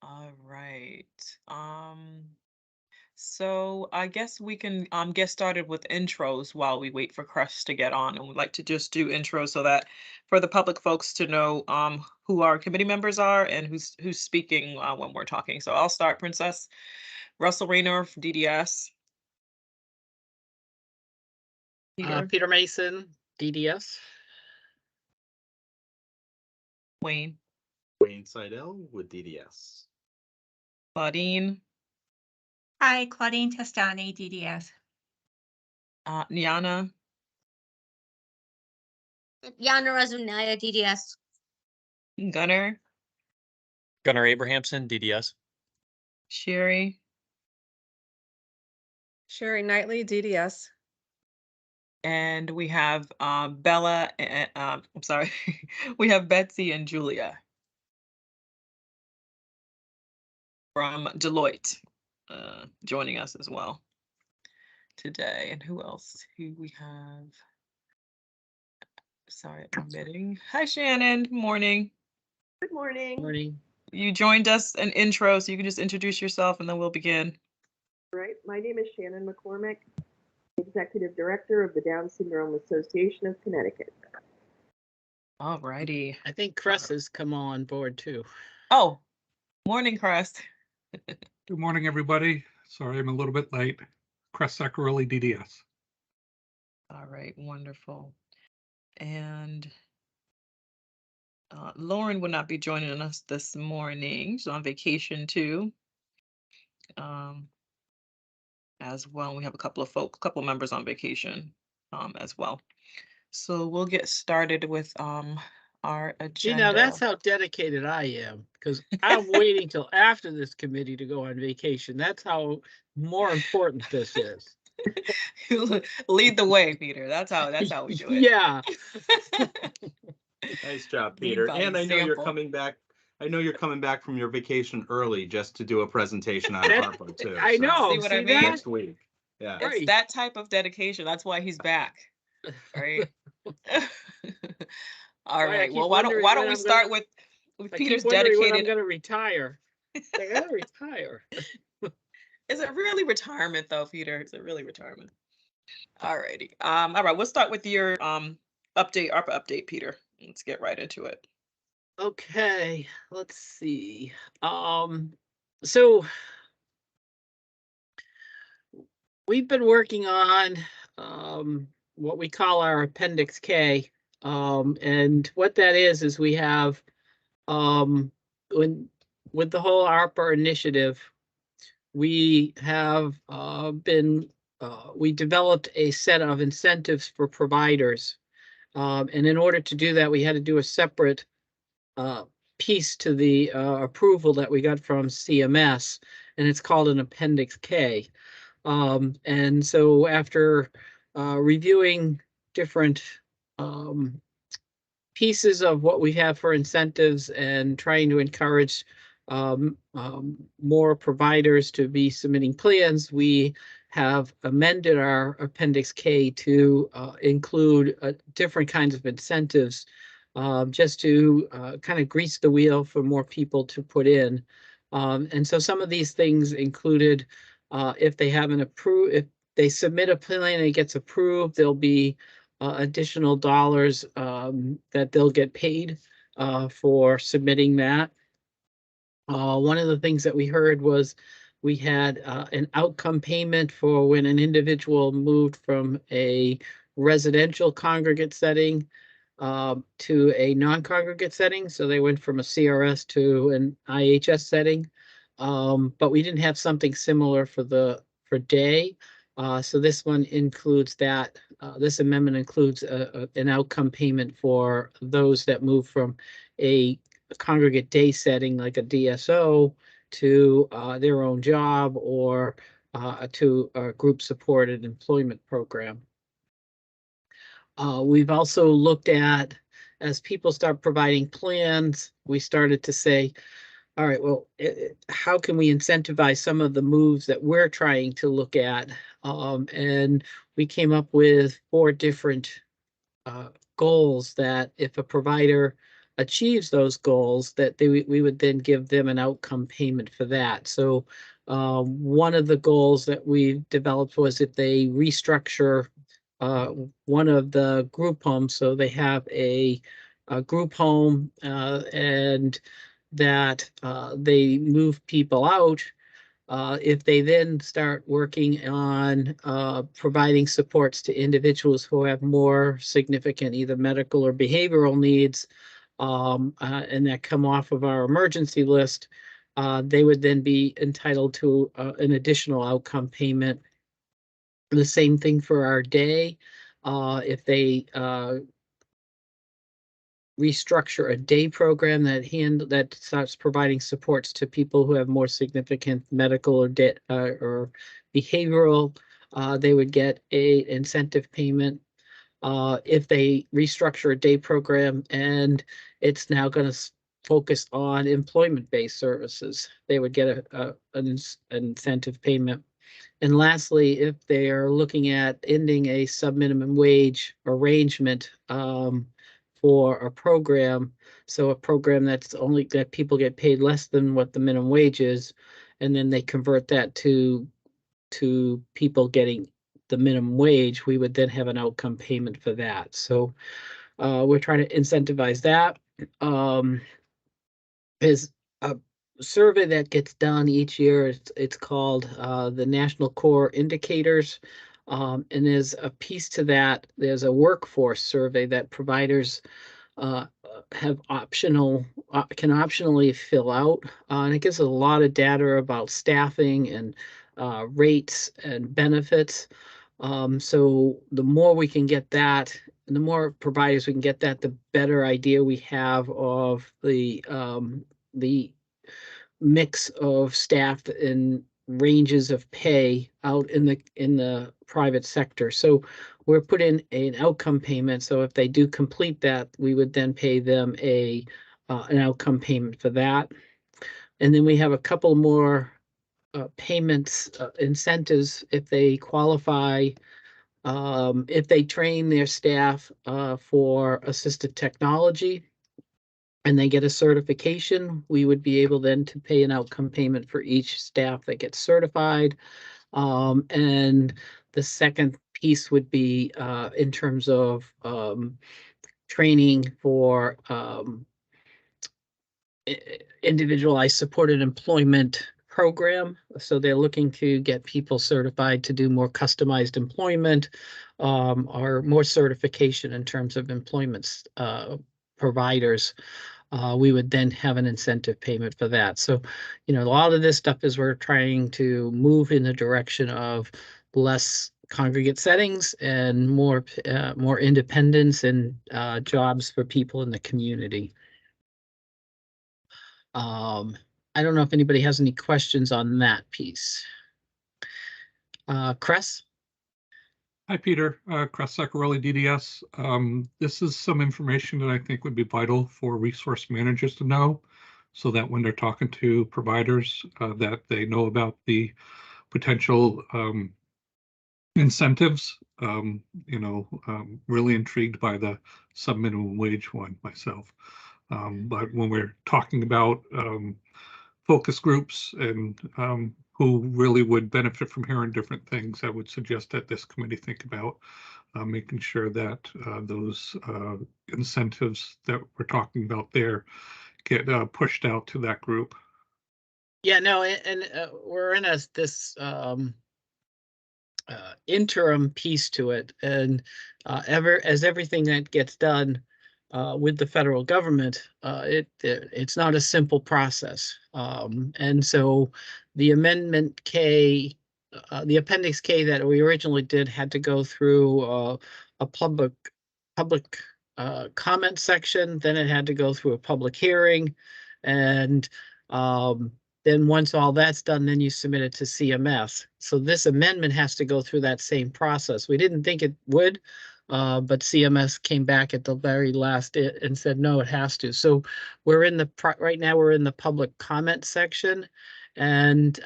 All right. So I guess we can get started with intros while we wait for Crest to get on. And we'd like to just do intros so that for the public folks to know who our committee members are and who's speaking when we're talking. So I'll start, Princess. Russell Rayner, DDS. Peter, Peter Mason, DDS. Wayne, Wayne Seidel with DDS. Claudine, Hi, Claudine Testani, DDS. Niana, Yana Razumnaya, DDS. Gunnar, Gunnar Abrahamson, DDS. Sherry, Sherry Knightley, DDS. and we have Bella, and, I'm sorry, we have Betsy and Julia from Deloitte joining us as well today. And who else? Who we have? Sorry, I'm bidding. Hi, Shannon. Morning. Good morning. Morning. You joined us an intro, so you can just introduce yourself and then we'll begin. All right, my name is Shannon McCormick, Executive Director of the Down Syndrome Association of Connecticut. All righty. I think Cress has come on board too. Oh, morning, Crest. Good morning, everybody. Sorry, I'm a little bit late. Cress Saccarelli, DDS. All right, wonderful. And Lauren will not be joining us this morning. She's on vacation too. As well, we have a couple members on vacation as well. So we'll get started with our agenda. Gee, now that's how dedicated I am, because I'm waiting till after this committee to go on vacation. That's how more important this is. Lead the way, Peter. That's how we do it. Yeah. Nice job, Lead Peter. by And I know you're example. coming back. I know you're coming back from your vacation early just to do a presentation on ARPA too. I so know. See what I see mean? that? Next week. Yeah. It's Right. that type of dedication. That's why he's back. Right. All Boy, I right. keep Well, why don't wondering when we I'm start gonna- with I keep Peter's wondering when I'm dedicated? going to retire. I gotta retire. Is it really retirement though, Peter? Is it really retirement? All righty. All right, we'll start with your ARPA update, Peter. Let's get right into it. Okay, let's see. So we've been working on what we call our Appendix K. And what that is we have with the whole ARPA initiative, we have we developed a set of incentives for providers. And in order to do that, we had to do a separate piece to the approval that we got from CMS, and it's called an Appendix K. And so after reviewing different pieces of what we have for incentives and trying to encourage more providers to be submitting plans, we have amended our Appendix K to include different kinds of incentives, just to kind of grease the wheel for more people to put in. And so some of these things included, if they haven't approved, if they submit a plan and it gets approved, there'll be additional dollars that they'll get paid for submitting that. One of the things that we heard was we had an outcome payment for when an individual moved from a residential congregate setting to a non-congregate setting. So they went from a CRS to an IHS setting. But we didn't have something similar for day. So this one includes that. This amendment includes an outcome payment for those that move from a congregate day setting like a DSO to their own job or to a group supported employment program. We've also looked at, as people start providing plans, we started to say, all right, well, how can we incentivize some of the moves that we're trying to look at? And we came up with 4 different goals that if a provider achieves those goals, that we would then give them an outcome payment for that. So one of the goals that we developed was if they restructure one of the group homes, so they have a group home and that they move people out. If they then start working on providing supports to individuals who have more significant either medical or behavioral needs, and that come off of our emergency list, they would then be entitled to an additional outcome payment. The same thing for our day. If they restructure a day program that starts providing supports to people who have more significant medical or behavioral, they would get a incentive payment. If they restructure a day program and it's now going to focus on employment-based services, they would get an incentive payment. And lastly, if they are looking at ending a sub-minimum wage arrangement for a program, so a program that's only that people get paid less than what the minimum wage is, and then they convert that to people getting the minimum wage, we would then have an outcome payment for that. So we're trying to incentivize that. Is a survey that gets done each year. It's called the National Core Indicators. And there's a piece to that. There's a workforce survey that providers have can optionally fill out. And it gives a lot of data about staffing and rates and benefits. So the more we can get that, and the more providers we can get that, the better idea we have of the mix of staff and ranges of pay out in the private sector. So we're putting an outcome payment. So if they do complete that, we would then pay them an outcome payment for that. And then we have a couple more payments, incentives if they qualify. If they train their staff for assistive technology and they get a certification, we would be able then to pay an outcome payment for each staff that gets certified. And the second piece would be in terms of training for individualized supported employment program. So they're looking to get people certified to do more customized employment or more certification in terms of employment providers. We would then have an incentive payment for that. So, a lot of this stuff is we're trying to move in the direction of less congregate settings and more independence and jobs for people in the community. I don't know if anybody has any questions on that piece. Cress? Hi, Peter. Cress Saccarelli, DDS. This is some information that I think would be vital for resource managers to know, so that when they're talking to providers, that they know about the potential incentives. Really intrigued by the sub-minimum wage one myself. But when we're talking about focus groups and who really would benefit from hearing different things, I would suggest that this committee think about making sure that those incentives that we're talking about there get pushed out to that group. Yeah, no, and we're in this interim piece to it, and as everything that gets done with the federal government, it's not a simple process. And so the Amendment K, the Appendix K that we originally did had to go through a public comment section, then it had to go through a public hearing, and then once all that's done, then you submit it to CMS. So this amendment has to go through that same process. We didn't think it would, but CMS came back at the very last and said, no, it has to. So we're in right now we're in the public comment section, and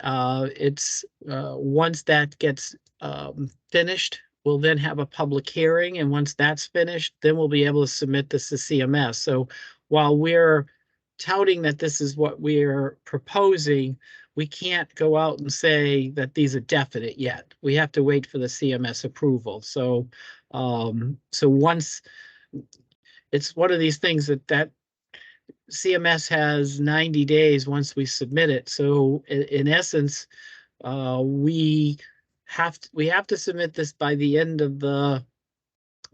it's once that gets finished, we'll then have a public hearing. And once that's finished, then we'll be able to submit this to CMS. So while we're touting that this is what we're proposing, we can't go out and say that these are definite yet. We have to wait for the CMS approval. So, so once it's one of these things that CMS has 90 days once we submit it. So in essence, we have to submit this by the end of the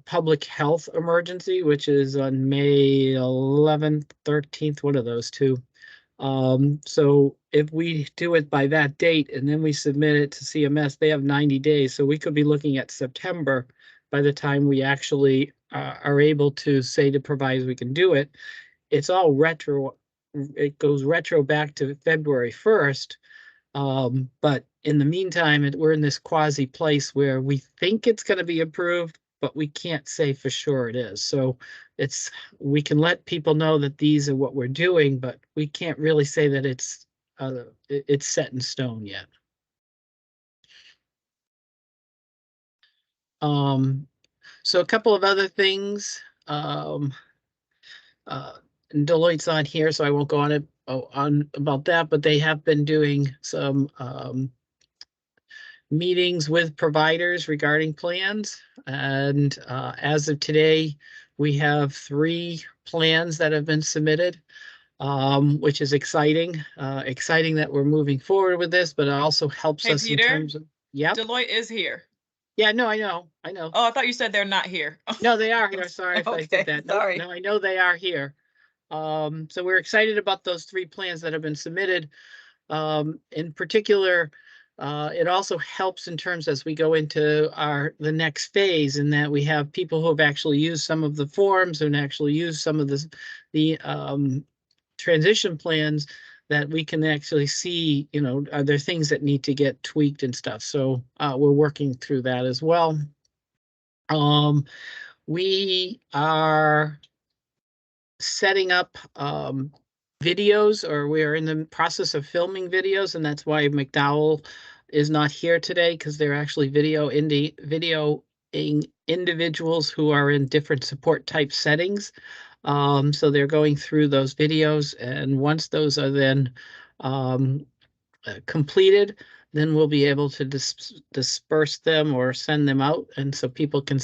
public health emergency, which is on May 11th, 13th, one of those two. So if we do it by that date and then we submit it to CMS, they have 90 days. So we could be looking at September by the time we actually are able to say to providers we can do it. It's all retro. It goes retro back to February 1st. But in the meantime, we're in this quasi place where we think it's going to be approved, but we can't say for sure it is. So we can let people know that these are what we're doing, but we can't really say that it's set in stone yet. So a couple of other things. Deloitte's on here, so I won't go on about that, but they have been doing some meetings with providers regarding plans. And as of today, we have 3 plans that have been submitted, which is exciting. Exciting that we're moving forward with this, but it also helps Hey, us Peter, in terms of, yeah. Deloitte is here. Yeah, no, I know. Oh, I thought you said they're not here. No, they are here. Sorry if I Okay, said that. No, sorry. no, I know they are here. So we're excited about those 3 plans that have been submitted. In particular, it also helps in terms as we go into the next phase, in that we have people who have actually used some of the forms and actually used some of the transition plans, that we can actually see, you know, are there things that need to get tweaked and stuff. So we're working through that as well. We are setting up videos, or we're in the process of filming videos, and that's why McDowell is not here today, because they're actually videoing individuals who are in different support type settings. So they're going through those videos, and once those are then completed, then we'll be able to disperse them or send them out, and so people can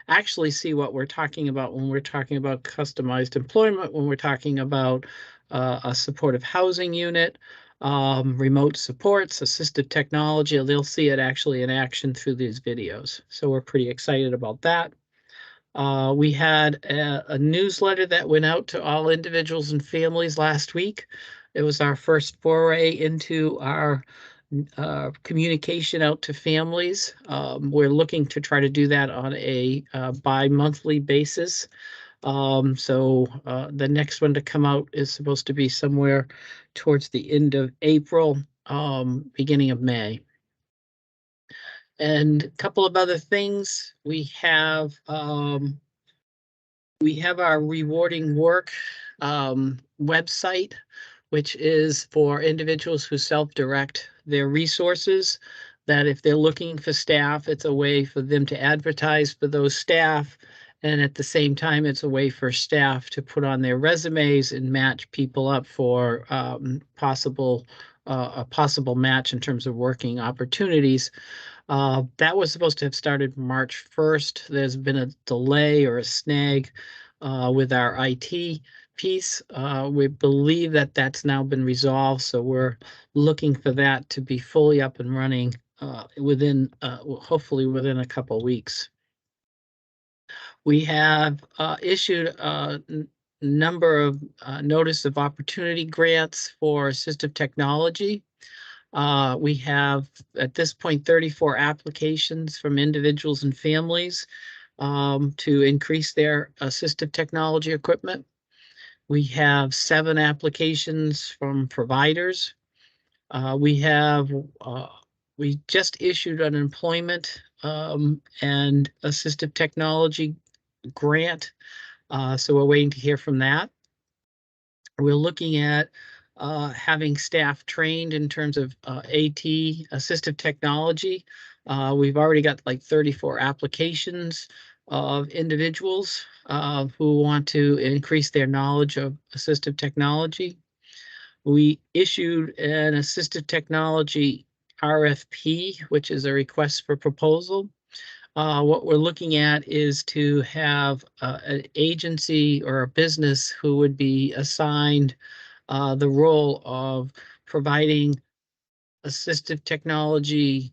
actually see what we're talking about when we're talking about customized employment, when we're talking about a supportive housing unit, remote supports, assistive technology. They'll see it actually in action through these videos. So we're pretty excited about that. We had a newsletter that went out to all individuals and families last week. It was our first foray into our communication out to families. We're looking to try to do that on a bi-monthly basis. So the next one to come out is supposed to be somewhere towards the end of April, beginning of May. And a couple of other things. We have our rewarding work website, which is for individuals who self-direct their resources, that if they're looking for staff, it's a way for them to advertise for those staff. And at the same time, it's a way for staff to put on their resumes and match people up for a possible match in terms of working opportunities. That was supposed to have started March 1st. There's been a delay or a snag with our IT piece. We believe that that's now been resolved, so we're looking for that to be fully up and running hopefully within a couple of weeks. We have issued a number of notice of opportunity grants for assistive technology. We have at this point 34 applications from individuals and families to increase their assistive technology equipment. We have 7 applications from providers. We just issued an employment and assistive technology grant. So we're waiting to hear from that. We're looking at having staff trained in terms of AT, assistive technology. We've already got like 34 applications. of individuals who want to increase their knowledge of assistive technology. We issued an assistive technology RFP, which is a request for proposal. What we're looking at is to have an agency or a business who would be assigned the role of providing assistive technology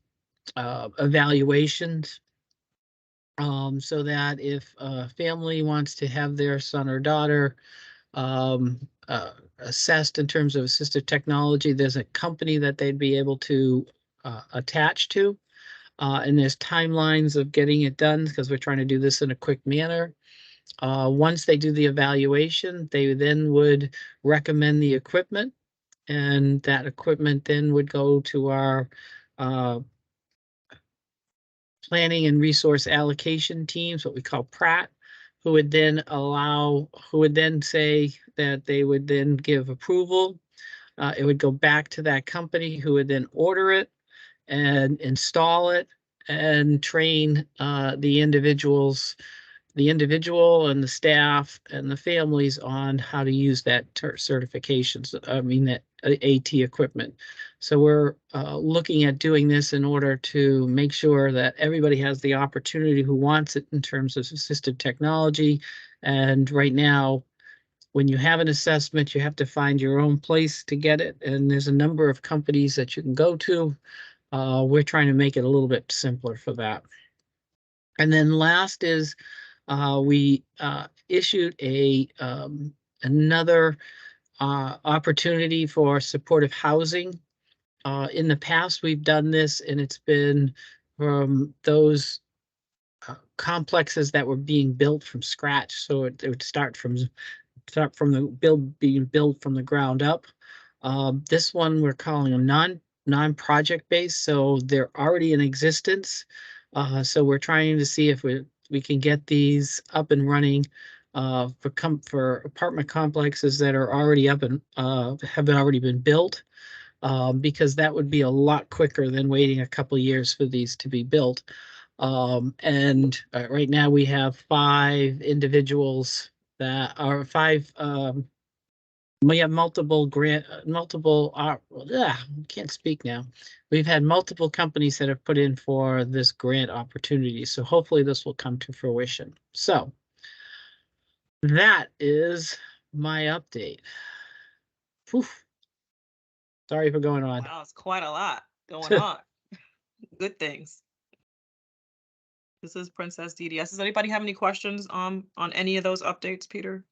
evaluations, so that if a family wants to have their son or daughter assessed in terms of assistive technology, there's a company that they'd be able to attach to. And there's timelines of getting it done because we're trying to do this in a quick manner. Once they do the evaluation, they then would recommend the equipment, and that equipment then would go to our planning and resource allocation teams, what we call PRAT, who would then say that they would then give approval. It would go back to that company who would then order it and install it and train the individual and the staff and the families on how to use that certifications. I mean, that AT equipment. So we're looking at doing this in order to make sure that everybody has the opportunity who wants it in terms of assistive technology. And right now, when you have an assessment, you have to find your own place to get it. And there's a number of companies that you can go to. We're trying to make it a little bit simpler for that. And then last is we issued another opportunity for supportive housing. In the past, we've done this, and it's been from those complexes that were being built from scratch. So it would start from the being built from the ground up. This one we're calling a non-project based, so they're already in existence. So we're trying to see if we can get these up and running for apartment complexes that are already up and have already been built, because that would be a lot quicker than waiting a couple years for these to be built. And right now we have 5 individuals that are 5. We have can't speak now. We've had multiple companies that have put in for this grant opportunity. So hopefully this will come to fruition. So that is my update. Whew. Sorry for going on. Wow, it's quite a lot going on. Good things. This is Princess DDS. Does anybody have any questions on any of those updates, Peter?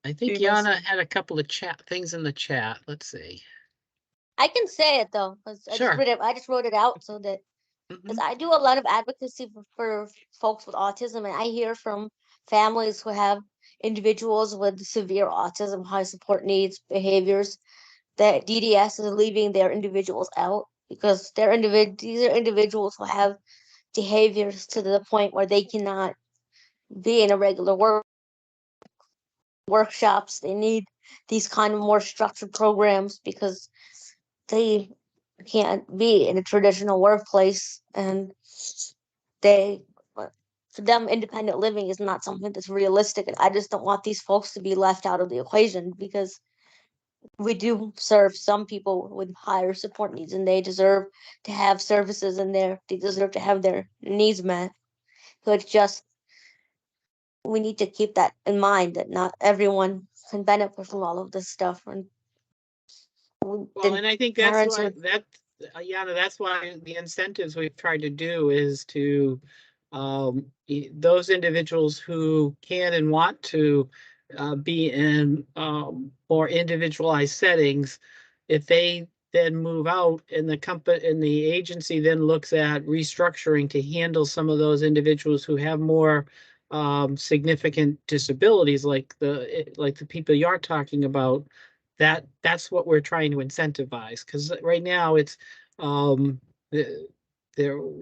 I think Davis? Yana had a couple of things in the chat. Let's see. I can say it though, because Sure. I just wrote it out so that because I do a lot of advocacy for folks with autism, and I hear from families who have individuals with severe autism, high support needs, behaviors, that DDS is leaving their individuals out because these are individuals who have behaviors to the point where they cannot be in a regular workshops. They need these kind of more structured programs because they can't be in a traditional workplace, and for them, independent living is not something that's realistic. And I just don't want these folks to be left out of the equation, because we do serve some people with higher support needs, and they deserve to have services in there. They deserve to have their needs met. So it's just, we need to keep that in mind, that not everyone can benefit from all of this stuff. And Well, and I think that's why Yana, that's why the incentives we've tried to do is to those individuals who can and want to be in more individualized settings. If they then move out, and the agency then looks at restructuring to handle some of those individuals who have more significant disabilities, like the people you're talking about, that's what we're trying to incentivize, because right now it's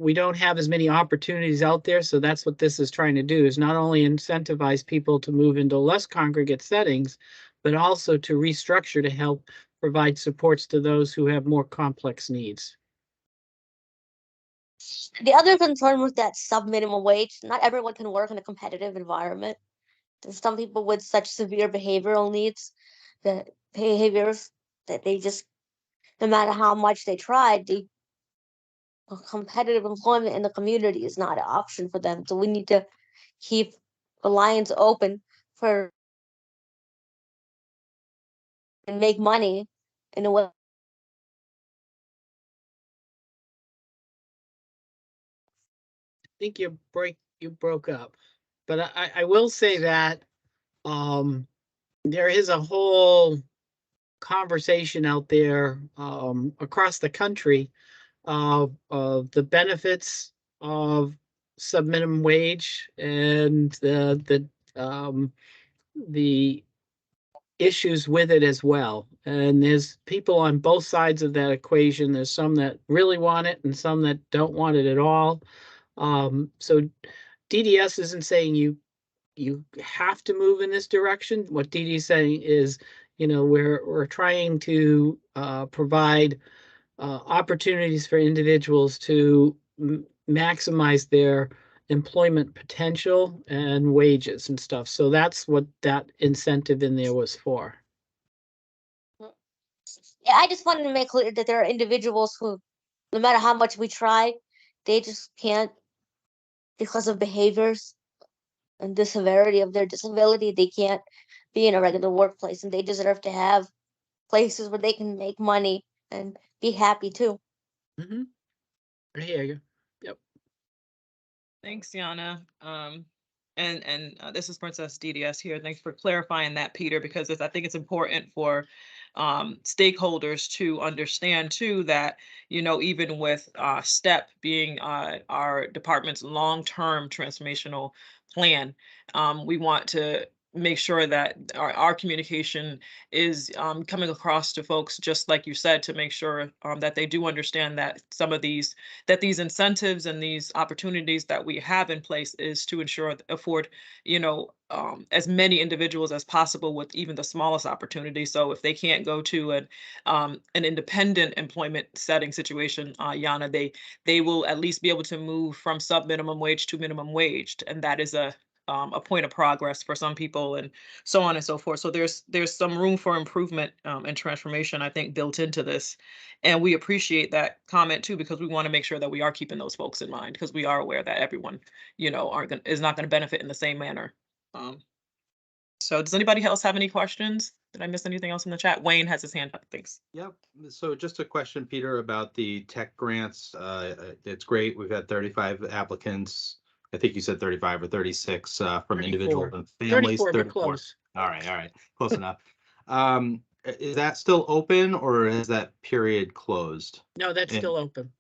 we don't have as many opportunities out there. So that's what this is trying to do, is not only incentivize people to move into less congregate settings, but also to restructure to help provide supports to those who have more complex needs. The other concern with that sub minimum wage, not everyone can work in a competitive environment. There's some people with such severe behavioral needs, that behaviors that they just, no matter how much they tried, the competitive employment in the community is not an option for them. So we need to keep the lines open for and make money in a way. I think you broke up, but I will say that there is a whole conversation out there across the country of the benefits of sub minimum wage and the issues with it as well. And there's people on both sides of that equation. There's some that really want it and some that don't want it at all. So DDS isn't saying you have to move in this direction. What Dee Dee's saying is, we're trying to provide opportunities for individuals to maximize their employment potential and wages and stuff. So that's what that incentive in there was for. Yeah, I just wanted to make clear that there are individuals who, no matter how much we try, they just can't, because of behaviors and the severity of their disability, they can't be in a regular workplace, and they deserve to have places where they can make money and be happy too. Mm-hmm. I hear you. Yep. Thanks, Yana. This is Princess DDS here. Thanks for clarifying that, Peter, because I think it's important for stakeholders to understand too that, even with STEP being our department's long-term transformational plan, we want to make sure that our communication is coming across to folks, just like you said, to make sure that they do understand that these incentives and these opportunities that we have in place is to afford as many individuals as possible with even the smallest opportunity. So if they can't go to an independent employment setting situation, Yana, they will at least be able to move from sub minimum wage to minimum wage, and that is a point of progress for some people, and so on and so forth. So there's some room for improvement and transformation, I think, built into this. And we appreciate that comment too, because we want to make sure that we are keeping those folks in mind, because we are aware that everyone, is not going to benefit in the same manner. So does anybody else have any questions? Did I miss anything else in the chat? Wayne has his hand up. Thanks. Yep. So just a question, Peter, about the tech grants. It's great. We've had 35 applicants. I think you said 35 or 36 from individuals and families. 34, but close. All right. Close enough. Is that still open or is that period closed? No, that's still open.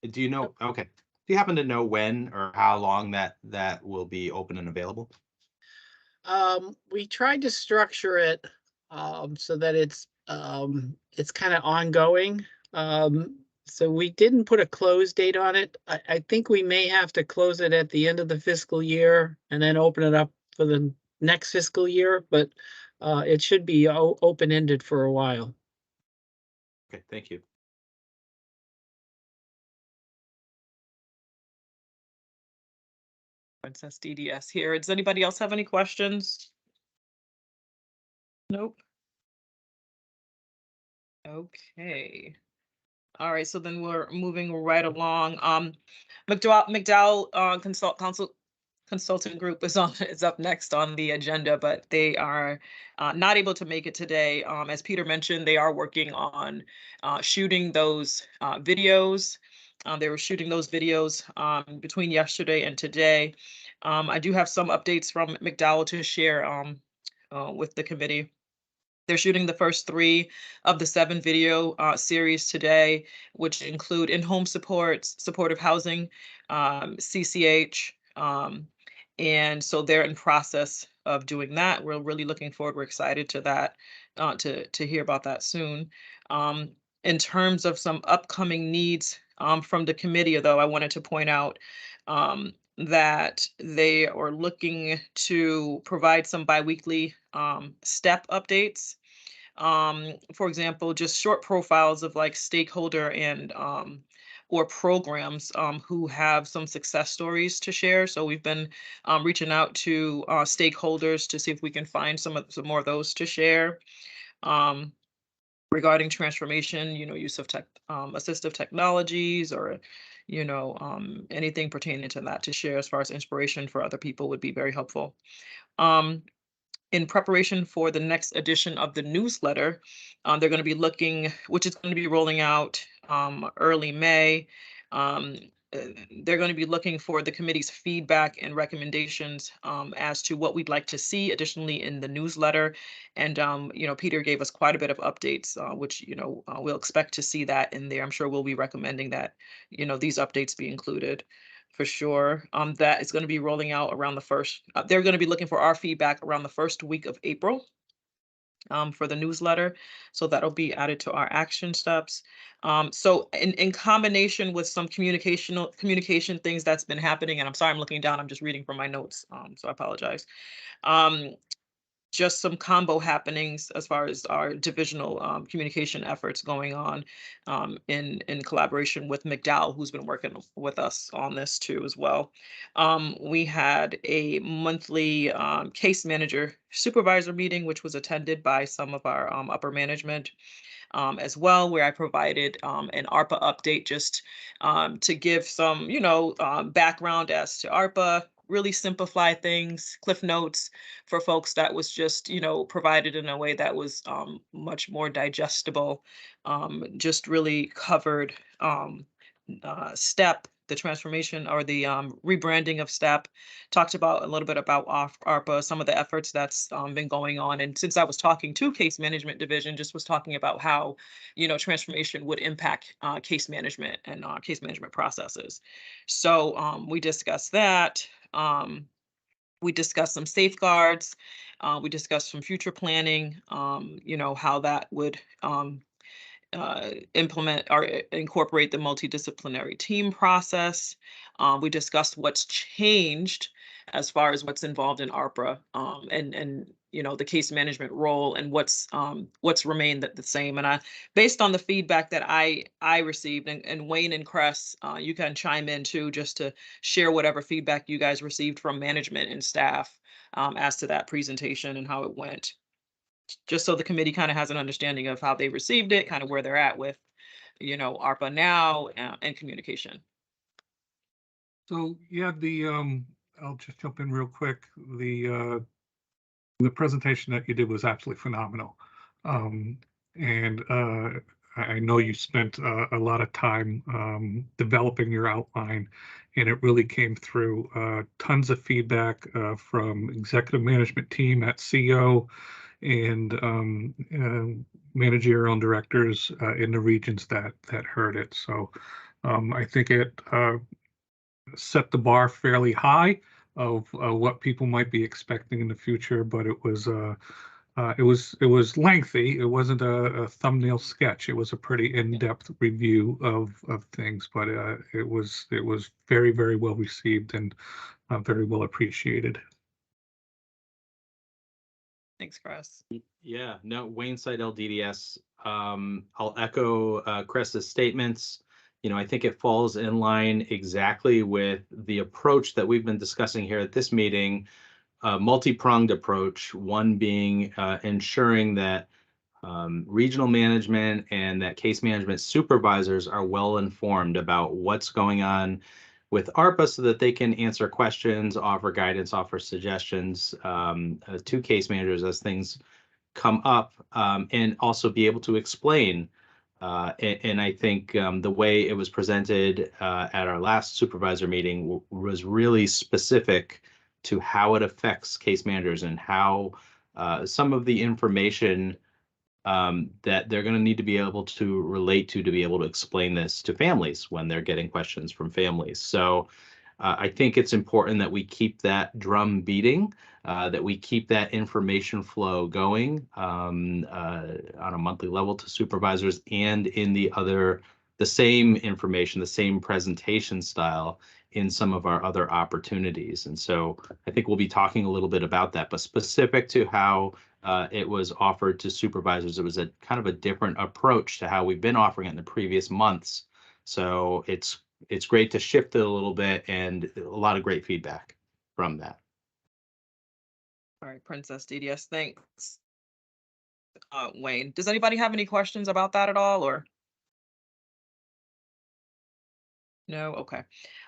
Do you know? Okay. Do you happen to know when or how long that will be open and available? We tried to structure it so that it's kind of ongoing. So we didn't put a close date on it. I think we may have to close it at the end of the fiscal year and then open it up for the next fiscal year, but it should be open-ended for a while. Okay, thank you. Princess DDS here. Does anybody else have any questions? Nope. Okay. All right, so then we're moving right along. McDowell Consulting Group is up next on the agenda, but they are not able to make it today. As Peter mentioned, they are working on shooting those videos. They were shooting those videos between yesterday and today. I do have some updates from McDowell to share with the committee. They're shooting the first 3 of the 7 video series today, which include in-home supports, supportive housing, CCH, and so they're in process of doing that. We're really looking forward. We're excited to that, to hear about that soon. In terms of some upcoming needs from the committee, though, I wanted to point out that they are looking to provide some biweekly STEP updates. For example, just short profiles of like stakeholder and or programs who have some success stories to share. So we've been reaching out to stakeholders to see if we can find some more of those to share. Regarding transformation, use of assistive technologies, or anything pertaining to that to share as far as inspiration for other people would be very helpful. In preparation for the next edition of the newsletter, they're going to be looking, which is going to be rolling out early May. They're going to be looking for the committee's feedback and recommendations as to what we'd like to see additionally in the newsletter. And, Peter gave us quite a bit of updates, which, we'll expect to see that in there. I'm sure we'll be recommending that, these updates be included for sure. That is going to be rolling out around the first, they're going to be looking for our feedback around the first week of April. For the newsletter. So that'll be added to our action steps. So in combination with some communication things that's been happening, and I'm sorry, I'm looking down, I'm just reading from my notes. So I apologize. Just some combo happenings as far as our divisional communication efforts going on in collaboration with McDowell, who's been working with us on this too as well. We had a monthly case manager supervisor meeting, which was attended by some of our upper management as well, where I provided an ARPA update just to give some, background as to ARPA, really simplify things, cliff notes for folks that was just, provided in a way that was much more digestible, just really covered STEP, the transformation or the rebranding of STEP, talked about a little bit about ARPA, some of the efforts that's been going on. And since I was talking to case management division, just was talking about how, transformation would impact case management and case management processes. So we discussed that. We discussed some safeguards. We discussed some future planning, how that would implement or incorporate the multidisciplinary team process. We discussed what's changed as far as what's involved in ARPA and the case management role, and what's remained the same. And based on the feedback that I received, and Wayne and Cress, you can chime in too, just to share whatever feedback you guys received from management and staff as to that presentation and how it went, just so the committee kind of has an understanding of how they received it, kind of where they're at with, ARPA now and communication. So yeah, I'll just jump in real quick. The presentation that you did was absolutely phenomenal. And I know you spent a lot of time developing your outline, and it really came through. Tons of feedback from executive management team at CO and managerial and directors in the regions that heard it. So I think it set the bar fairly high of what people might be expecting in the future, but it was lengthy. It wasn't a thumbnail sketch. It was a pretty in-depth review of things, but it was very, very well received and very well appreciated. Thanks, Chris. Yeah, no, Wayne site LDDS. I'll echo Chris's statements. I think it falls in line exactly with the approach that we've been discussing here at this meeting, a multi-pronged approach, one being ensuring that regional management and that case management supervisors are well informed about what's going on with ARPA so that they can answer questions, offer guidance, offer suggestions to case managers as things come up, and also be able to explain. And I think the way it was presented at our last supervisor meeting was really specific to how it affects case managers and how some of the information that they're going to need to be able to relate to be able to explain this to families when they're getting questions from families. So I think it's important that we keep that drum beating, that we keep that information flow going on a monthly level to supervisors, and in the same information, the same presentation style in some of our other opportunities. And so I think we'll be talking a little bit about that, but specific to how it was offered to supervisors, it was a kind of a different approach to how we've been offering it in the previous months. So it's great to shift it a little bit, and a lot of great feedback from that. All right, Princess DDS, thanks. Wayne, does anybody have any questions about that at all, or? No, okay.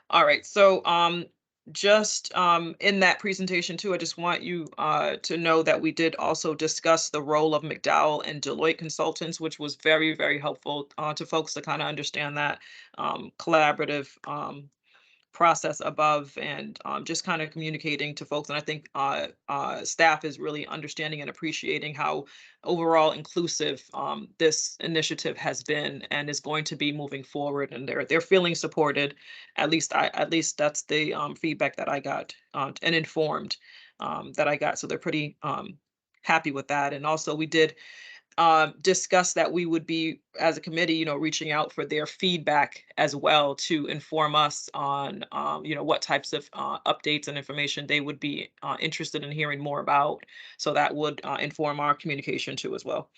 All right, so just in that presentation too, I just want you to know that we did also discuss the role of McDowell and Deloitte consultants, which was very, very helpful to folks to kind of understand that collaborative process above, and just kind of communicating to folks. And I think staff is really understanding and appreciating how overall inclusive this initiative has been and is going to be moving forward. And they're feeling supported. At least that's the feedback that I got, and informed that I got. So they're pretty happy with that. And also we did discussed that we would be, as a committee, reaching out for their feedback as well to inform us on, what types of updates and information they would be interested in hearing more about. So that would inform our communication too as well.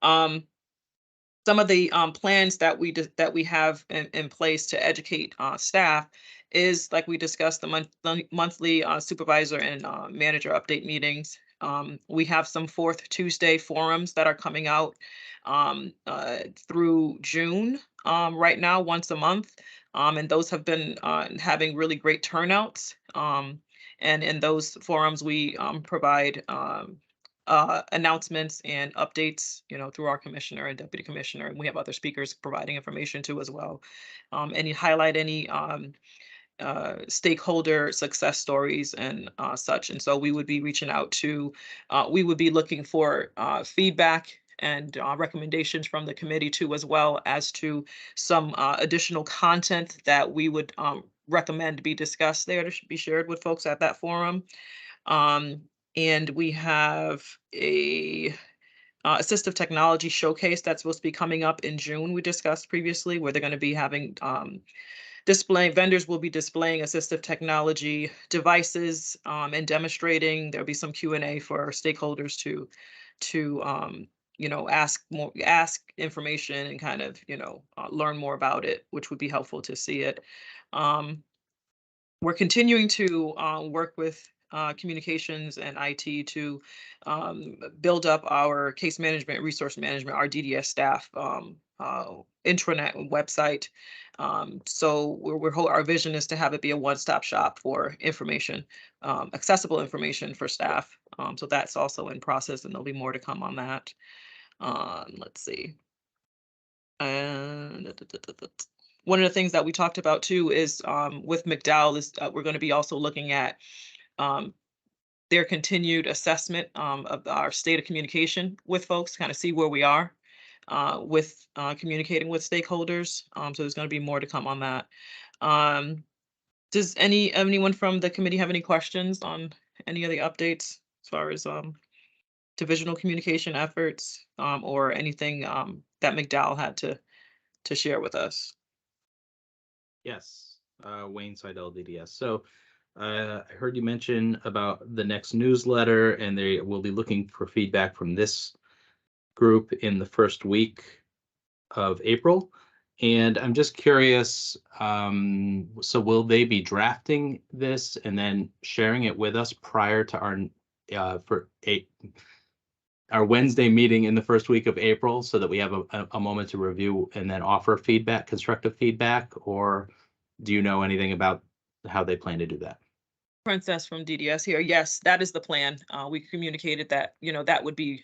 Some of the plans that we have in place to educate staff is, like we discussed, the monthly supervisor and manager update meetings. We have some fourth Tuesday forums that are coming out through June right now, once a month. And those have been having really great turnouts. And in those forums, we provide announcements and updates, through our commissioner and deputy commissioner, and we have other speakers providing information too as well. And you highlight any stakeholder success stories and such. And so we would be reaching out to, we would be looking for feedback and recommendations from the committee too, as well as to some additional content that we would recommend be discussed there to be shared with folks at that forum. And we have a assistive technology showcase that's supposed to be coming up in June, we discussed previously, where they're going to be having vendors will be displaying assistive technology devices and demonstrating. There'll be some Q&A for stakeholders to ask information and kind of learn more about it, which would be helpful to see it. We're continuing to work with communications and IT to build up our case management, resource management, our DDS staff intranet and website. So our vision is to have it be a one-stop shop for information, accessible information for staff. So that's also in process, and there'll be more to come on that. Let's see. And one of the things that we talked about too is with McDowell is we're going to be also looking at their continued assessment of our state of communication with folks, kind of see where we are with communicating with stakeholders. So there's going to be more to come on that. Does anyone from the committee have any questions on any of the updates as far as divisional communication efforts or anything that McDowell had to share with us? Yes, Wayne Seidel, DDS. So I heard you mention about the next newsletter, and they will be looking for feedback from this group in the first week of April. And I'm just curious, so will they be drafting this and then sharing it with us prior to our Wednesday meeting in the first week of April, so that we have a moment to review and then offer feedback, constructive feedback? Or do you know anything about how they plan to do that? Princess from DDS here. Yes, that is the plan. We communicated that, that would be,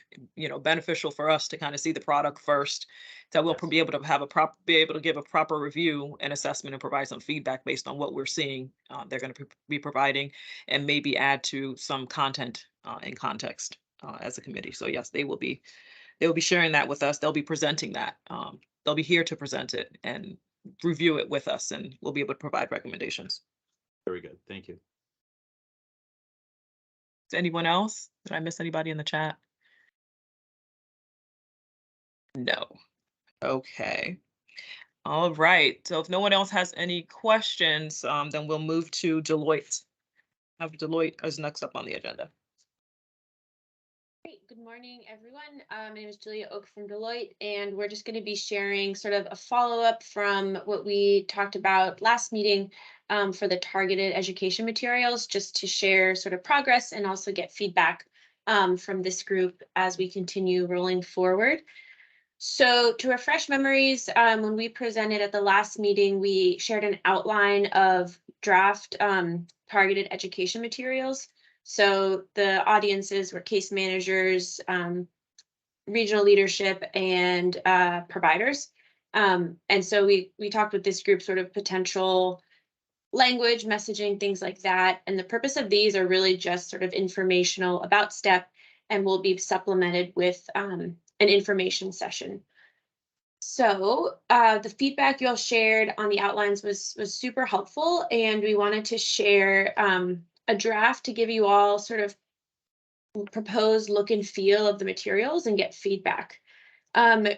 beneficial for us to kind of see the product first, that we'll Yes. be able to be able to give a proper review and assessment and provide some feedback based on what we're seeing. They're going to be providing, and maybe add to some content in context as a committee. So yes, they will be sharing that with us. They'll be presenting that. They'll be here to present it and review it with us, and we'll be able to provide recommendations. Very good. Thank you. Anyone else? Did I miss anybody in the chat? No. Okay. All right. So if no one else has any questions, then we'll move to Deloitte. Have Deloitte as next up on the agenda. Great. Good Good morning, everyone. My name is Julia Oak from Deloitte, and we're just going to be sharing sort of a follow-up from what we talked about last meeting for the targeted education materials, just to share sort of progress and also get feedback from this group as we continue rolling forward. So to refresh memories, when we presented at the last meeting, we shared an outline of draft targeted education materials. So the audiences were case managers, regional leadership, and providers. And so we talked with this group sort of potential language, messaging, things like that. And the purpose of these are really just sort of informational about STEP, and will be supplemented with an information session. So the feedback you all shared on the outlines was super helpful, and we wanted to share a draft to give you all sort of proposed look and feel of the materials and get feedback.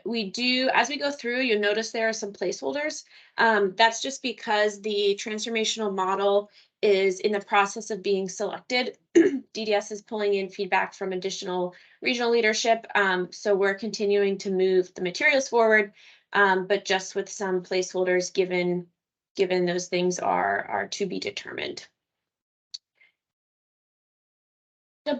We do, as we go through, you'll notice there are some placeholders. That's just because the transformational model is in the process of being selected. DDS is pulling in feedback from additional regional leadership. So we're continuing to move the materials forward, but just with some placeholders given those things are to be determined.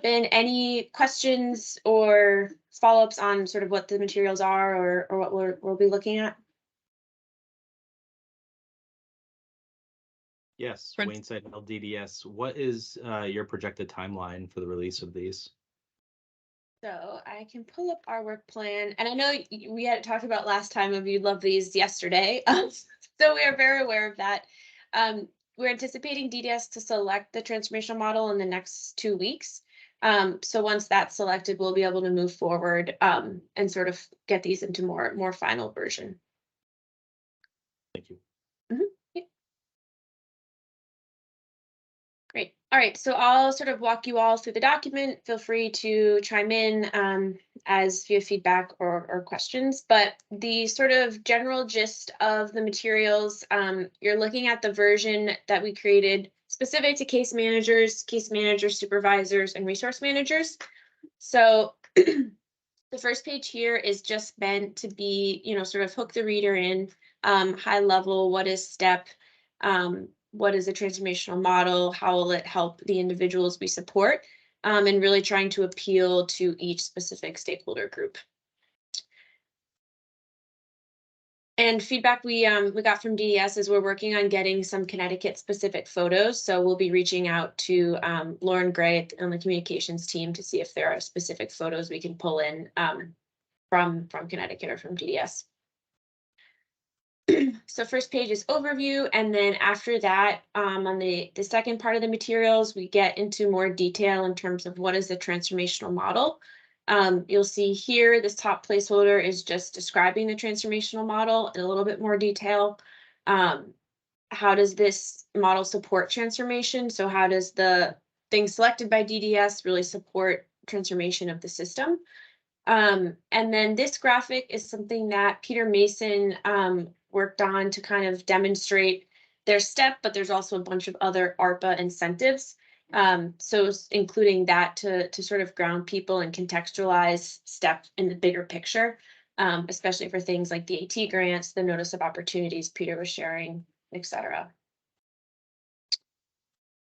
Been any questions or follow-ups on sort of what the materials are or what we'll be looking at? Yes, Prince- Wayneside LDDS, what is your projected timeline for the release of these? So I can pull up our work plan, and I know we had talked about last time of you'd love these yesterday. So we are very aware of that. We're anticipating DDS to select the transformational model in the next 2 weeks. So once that's selected, we'll be able to move forward and sort of get these into more final version. Thank you. Yeah. Great. All right, so I'll sort of walk you all through the document. Feel free to chime in as you have feedback or questions, but the sort of general gist of the materials, you're looking at the version that we created specific to case managers, supervisors, and resource managers. So the first page here is just meant to be, sort of hook the reader in, high level, what is STEP, what is a transformational model, how will it help the individuals we support, and really trying to appeal to each specific stakeholder group. And feedback we got from DDS is we're working on getting some Connecticut specific photos. So we'll be reaching out to Lauren Gray on the communications team to see if there are specific photos we can pull in from Connecticut or from DDS. So first page is overview, and then after that, on the second part of the materials, we get into more detail in terms of what is the transformational model. You'll see here, this top placeholder is just describing the transformational model in a little bit more detail. How does this model support transformation? So how does the thing selected by DDS really support transformation of the system? And then this graphic is something that Peter Mason worked on to kind of demonstrate their STEP, but there's also a bunch of other ARPA incentives. So including that to sort of ground people and contextualize STEP in the bigger picture, especially for things like the AT grants, the notice of opportunities Peter was sharing, etc.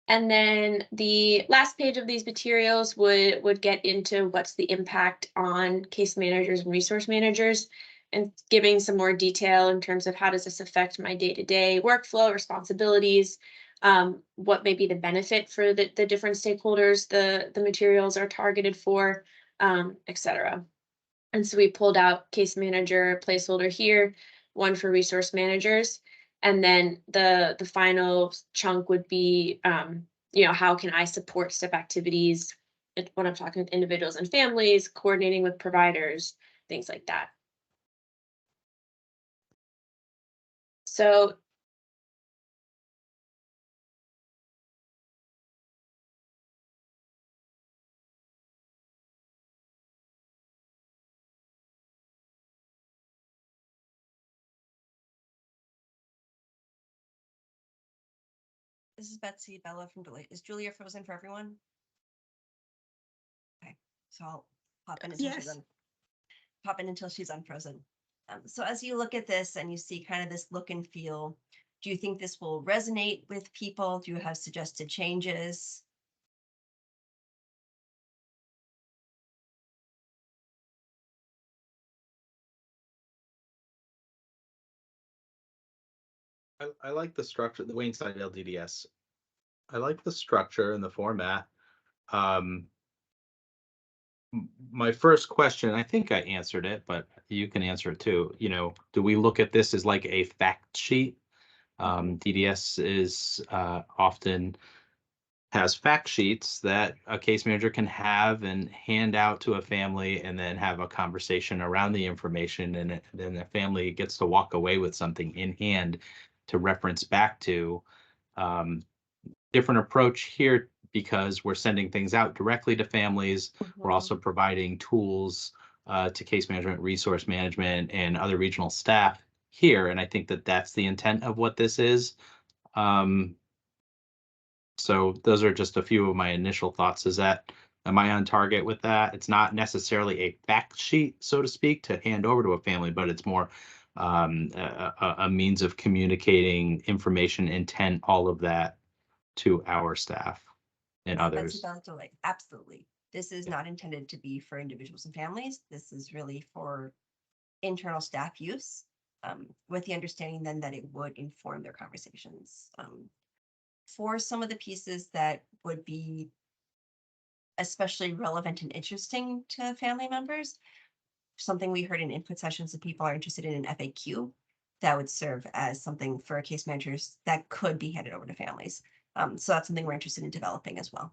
And then the last page of these materials would get into what's the impact on case managers and resource managers, and giving some more detail in terms of how does this affect my day-to-day workflow, responsibilities, what may be the benefit for the different stakeholders the materials are targeted for, etc. And so we pulled out case manager placeholder here, one for resource managers. And then the final chunk would be, how can I support STEP activities when I'm talking with individuals and families, coordinating with providers, things like that. So this is Betsy Bella from Deloitte. Is Julia frozen for everyone? Okay, so pop in until she's Yes. pop in until she's unfrozen. So as you look at this and you see kind of this look and feel, do you think this will resonate with people? Do you have suggested changes? I like the structure, the Wayne Side LDDS. I like the structure and the format. My first question, I think I answered it, but you can answer it too. You know, do we look at this as like a fact sheet? DDS is often has fact sheets that a case manager can have and hand out to a family and then have a conversation around the information, and then the family gets to walk away with something in hand to reference back to. Different approach here because we're sending things out directly to families. We're also providing tools to case management, resource management, and other regional staff here. And I think that that's the intent of what this is. So those are just a few of my initial thoughts. Am I on target with that? It's not necessarily a fact sheet, so to speak, to hand over to a family, but it's more a means of communicating information, intent, all of that to our staff and That's others. about the way. Absolutely. This is not intended to be for individuals and families. This is really for internal staff use, with the understanding then that it would inform their conversations. For some of the pieces that would be especially relevant and interesting to family members, something we heard in input sessions that people are interested in an FAQ that would serve as something for case managers that could be handed over to families. So that's something we're interested in developing as well.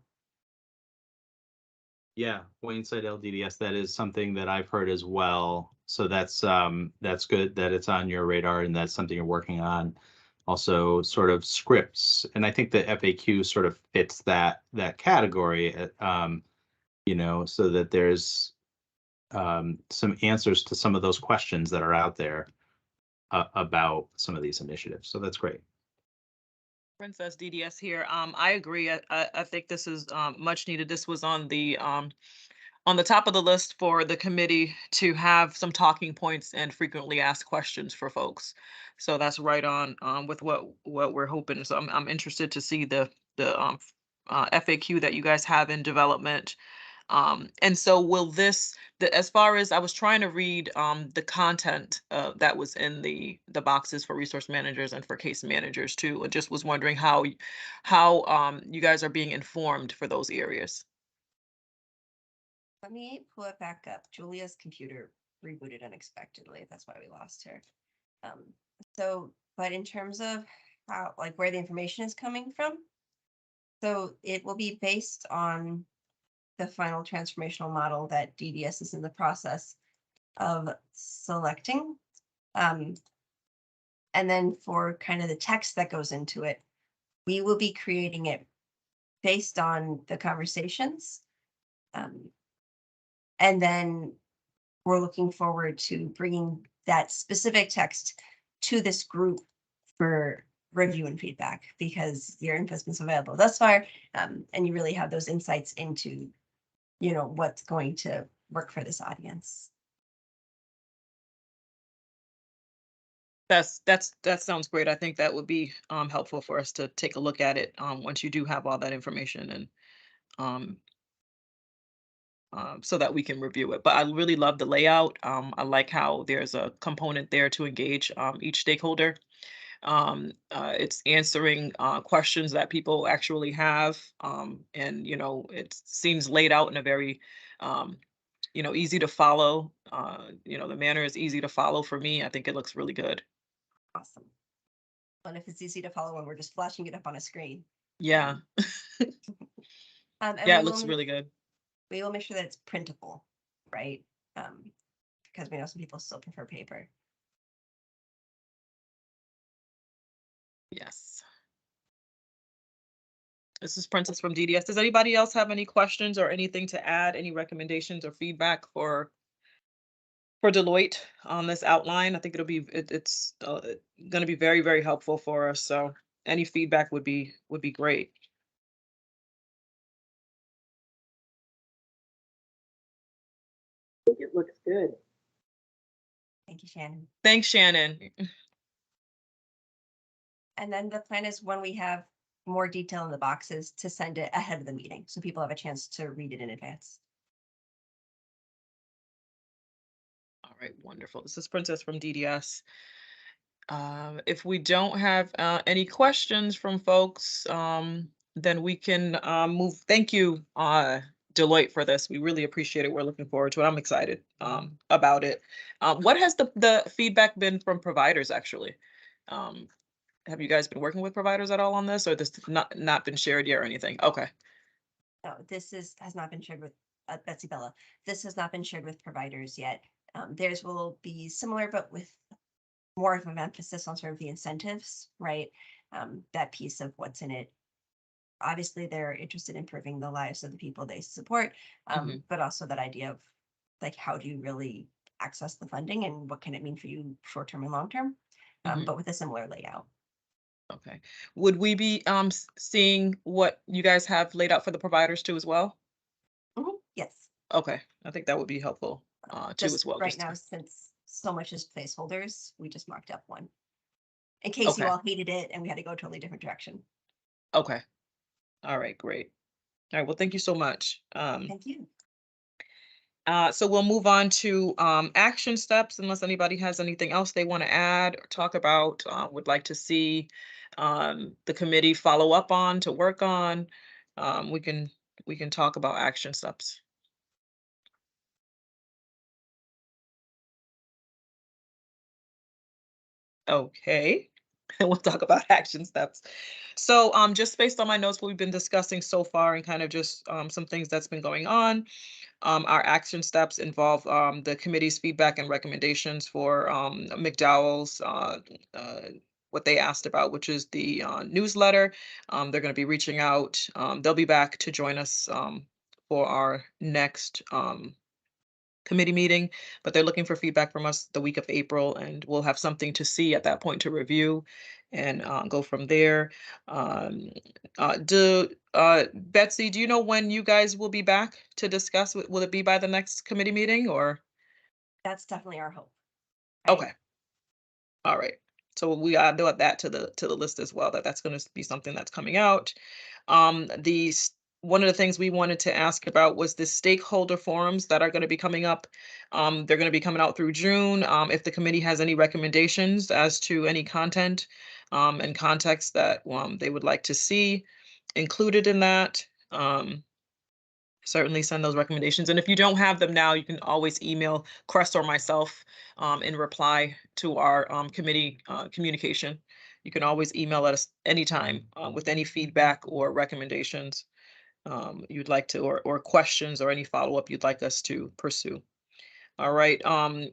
Yeah, Wayne Side LDDS, that is something that I've heard as well. So that's good that it's on your radar and that's something you're working on. Also sort of scripts. And I think the FAQ sort of fits that category, you know, so that there's some answers to some of those questions that are out there about some of these initiatives. So that's great. Princess DDS here. I agree. I think this is much needed. This was on the top of the list for the committee to have some talking points and frequently asked questions for folks. So that's right on with what we're hoping. So I'm interested to see the FAQ that you guys have in development. And so will this, as far as I was trying to read the content that was in the boxes for resource managers and for case managers too, and just was wondering how you guys are being informed for those areas. Let me pull it back up. Julia's computer rebooted unexpectedly. That's why we lost her. But in terms of how, like, where the information is coming from, so it will be based on the final transformational model that DDS is in the process of selecting. And then for kind of the text that goes into it, we will be creating it based on the conversations. And then we're looking forward to bringing that specific text to this group for review and feedback, because your input's been so valuable thus far, and you really have those insights into, you know, what's going to work for this audience. That sounds great. I think that would be helpful for us to take a look at it once you do have all that information, and so that we can review it. But I really love the layout. I like how there's a component there to engage each stakeholder. It's answering questions that people actually have, and you know, it seems laid out in a very you know, easy to follow. You know, the manner is easy to follow for me. I think it looks really good. Awesome. And if it's easy to follow when we're just flashing it up on a screen. Yeah. And Yeah, it looks really good. We will make sure that it's printable, right? Because we know some people still prefer paper. Yes. This is Princess from DDS. Does anybody else have any questions or anything to add? Any recommendations or feedback for Deloitte on this outline? I think it's going to be very, very helpful for us. So any feedback would be great. think it looks good. Thank you, Shannon. Thanks, Shannon. And then the plan is when we have more detail in the boxes to send it ahead of the meeting, so people have a chance to read it in advance. All right, wonderful. This is Princess from DDS. If we don't have any questions from folks, then we can move. Thank you, Deloitte, for this. We really appreciate it. We're looking forward to it. I'm excited about it. What has the feedback been from providers, actually? Have you guys been working with providers at all on this, or this not been shared yet or anything? Okay. No, this has not been shared with Betsy Bella. This has not been shared with providers yet. Theirs will be similar, but with more of an emphasis on sort of the incentives, right? That piece of what's in it. Obviously, they're interested in improving the lives of the people they support, but also that idea of like, how do you really access the funding and what can it mean for you short-term and long-term, but with a similar layout. Okay. Would we be seeing what you guys have laid out for the providers too as well? Yes. Okay, I think that would be helpful too Just as well. right just now, to- since so much is placeholders, we just mocked up one. In case you Okay. all hated it and we had to go a totally different direction. Okay. All right, great. All right, well, thank you so much. Thank you. So we'll move on to action steps unless anybody has anything else they want to add or talk about, would like to see the committee follow up on, to work on. We can talk about action steps. Okay, and we'll talk about action steps. So just based on my notes, what we've been discussing so far and kind of just some things that's been going on. Our action steps involve the committee's feedback and recommendations for McDowell's, what they asked about, which is the newsletter. They're going to be reaching out. They'll be back to join us for our next committee meeting, but they're looking for feedback from us the week of April, and we'll have something to see at that point to review and go from there. Betsy, do you know when you guys will be back to discuss? Will it be by the next committee meeting or? That's definitely our hope. Right? Okay. All right. So we add that to the list as well, that's going to be something that's coming out. One of the things we wanted to ask about was the stakeholder forums that are going to be coming up. They're going to be coming out through June. If the committee has any recommendations as to any content and context that they would like to see included in that, certainly send those recommendations. And if you don't have them now, you can always email Crest or myself in reply to our committee communication. You can always email us anytime with any feedback or recommendations you'd like to, or questions or any follow-up you'd like us to pursue. All right. I'm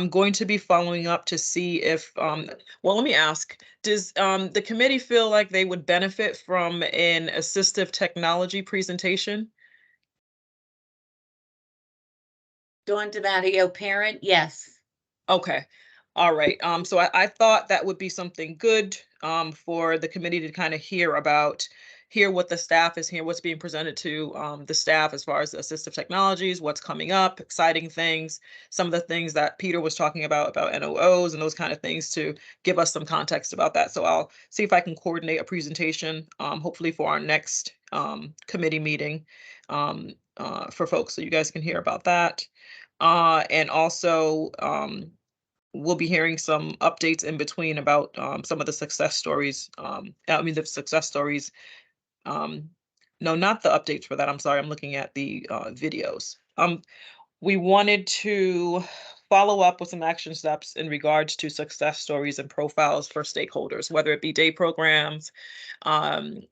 going to be following up to see if, well, let me ask, does the committee feel like they would benefit from an assistive technology presentation? Dawn DiMatteo, parent, yes. Okay. All right. So I thought that would be something good for the committee to kind of hear what the staff is here, what's being presented to the staff as far as the assistive technologies, what's coming up, exciting things, some of the things that Peter was talking about NOOs and those kind of things, to give us some context about that. So I'll see if I can coordinate a presentation, hopefully for our next committee meeting for folks, so you guys can hear about that. And also, we'll be hearing some updates in between about some of the success stories. The success stories. No, not the updates for that. I'm sorry. I'm looking at the videos. We wanted to follow up with some action steps in regards to success stories and profiles for stakeholders, whether it be day programs, the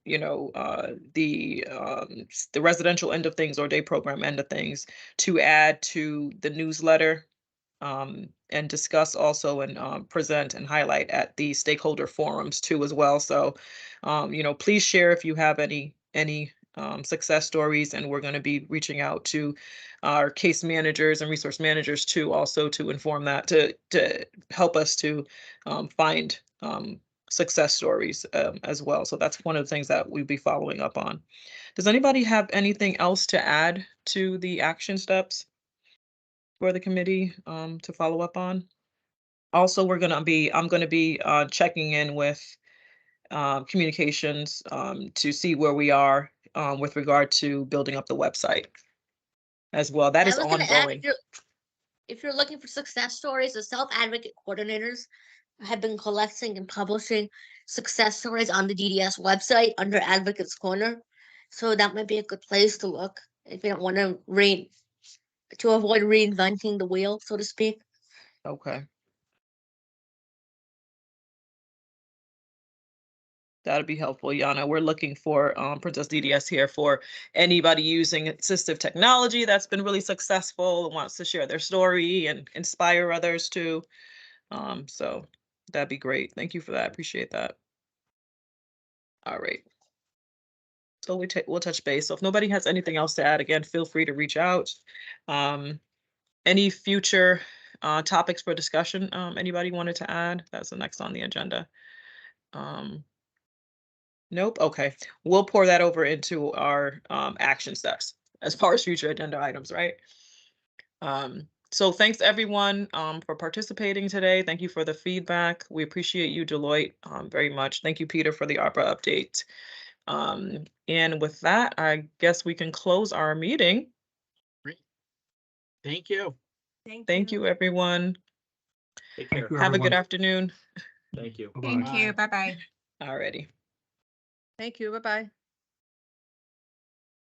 residential end of things or day program end of things, to add to the newsletter and discuss also and present and highlight at the stakeholder forums too as well. So, please share if you have any success stories, and we're going to be reaching out to our case managers and resource managers too, also to inform that, to help us to find success stories as well. So that's one of the things that we'll be following up on. Does anybody have anything else to add to the action steps? for the committee to follow up on. Also, I'm gonna be checking in with communications to see where we are with regard to building up the website as well. That I is was gonna add, ongoing. if you're looking for success stories, the self-advocate coordinators have been collecting and publishing success stories on the DDS website under Advocates Corner. So that might be a good place to look if you don't want to avoid reinventing the wheel, so to speak. Okay. That'd be helpful, Yana. We're looking for Princess DDS here for anybody using assistive technology that's been really successful and wants to share their story and inspire others too. So that'd be great. Thank you for that. Appreciate that. All right. So we'll touch base. So if nobody has anything else to add, again, feel free to reach out. Any future topics for discussion anybody wanted to add? That's the next on the agenda. Nope. Okay. We'll pour that over into our action steps as far as future agenda items, right? So thanks everyone for participating today. Thank you for the feedback. We appreciate you, Deloitte, very much. Thank you, Peter, for the ARPA update. And with that, I guess we can close our meeting. Great. Thank you. Thank you, everyone. Take care. Thank you, Have a good everyone. afternoon. Thank you. Bye-bye. Thank you. Bye-bye. Alrighty. Thank you. Bye-bye.